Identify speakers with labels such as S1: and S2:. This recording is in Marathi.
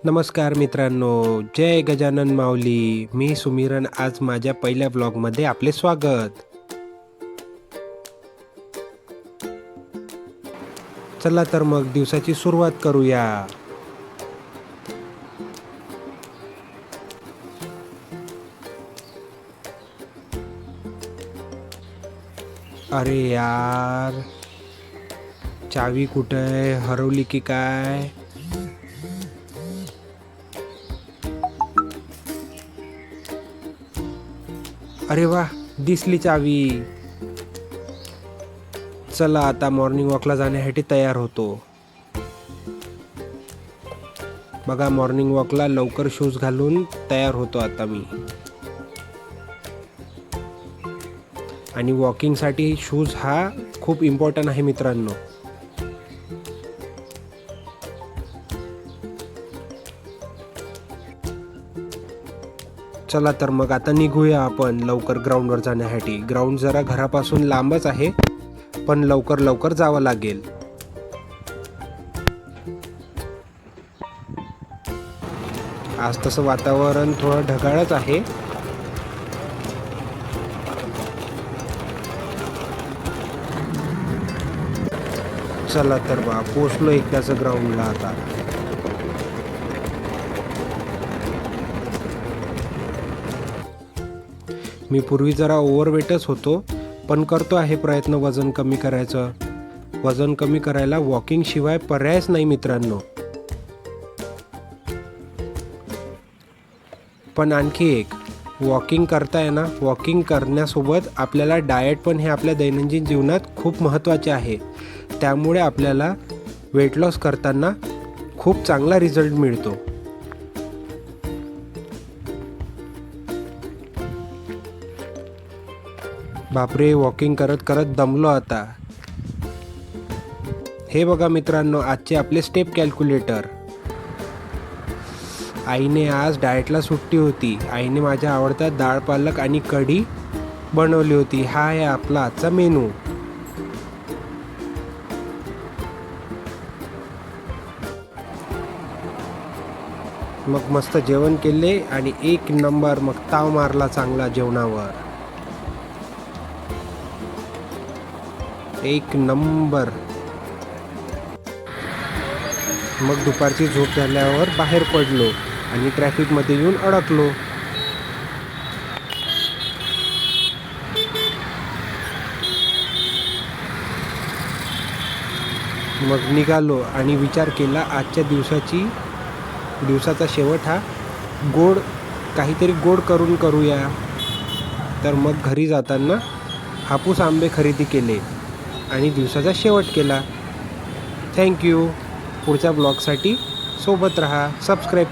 S1: नमस्कार मित्रांनो, जय गजानन माऊली. मी सुमिरन. आज माझ्या पहिल्या ब्लॉगमध्ये आपले स्वागत. चला तर मग दिवसाची सुरुवात करूया. अरे यार, चावी कुठे आहे? हरवली की काय? अरे वा, दिसली चावी. चला आता मॉर्निंग वॉकला जाण्यासाठी तयार होतो. बघा, मॉर्निंग वॉकला लवकर शूज घालून तयार होतो आता मी. आणि वॉकिंगसाठी शूज हा खूप इम्पॉर्टंट आहे मित्रांनो. चला तर मग आता निघूया आपण लवकर ग्राउंडवर जाण्यासाठी. ग्राउंड जरा घरापासून लांबच आहे, पण लवकर लवकर जावं लागेल. आज तसं वातावरण थोडं ढगाळच आहे. चला तर बा, पोचलो एकदाच ग्राउंडला आता. मी पूर्वी जरा ओव्हरवेटच होतो, पण करतो आहे प्रयत्न वजन कमी करायचं. वजन कमी करायला वॉकिंग शिवाय पर्यायच नाही मित्रांनो. पण आणखी एक, वॉकिंग करताय ना, वॉकिंग करण्यासोबत आपल्याला डाएट पण हे आपल्या दैनंदिन जीवनात खूप महत्त्वाचे आहे. त्यामुळे आपल्याला वेट लॉस करताना खूप चांगला रिझल्ट मिळतो. बापरे, वॉकिंग करत करत दमलो आता. हे बघा मित्रांनो, आजचे आपले स्टेप कॅल्क्युलेटर. आईने आज डाएटला सुट्टी होती. आईने माझ्या आवडत्या डाळ पालक आणि कढी बनवली होती. हा आहे आपला आजचा मेनू. मग मस्त जेवण केले आणि एक नंबर मग ताव मारला चांगला जेवणावर. एक नंबर. मग दुपारची झोप झाल्यावर बाहेर पडलो आणि ट्रॅफिकमध्ये येऊन अडकलो. मग निघालो आणि विचार केला आजच्या दिवसाचा शेवट हा काहीतरी गोड करूया. तर मग घरी जाताना हापूस आंबे खरेदी केले आणि दिवसाचा शेवट केला. थँक्यू. पुढच्या ब्लॉगसाठी सोबत राहा. सबस्क्राईब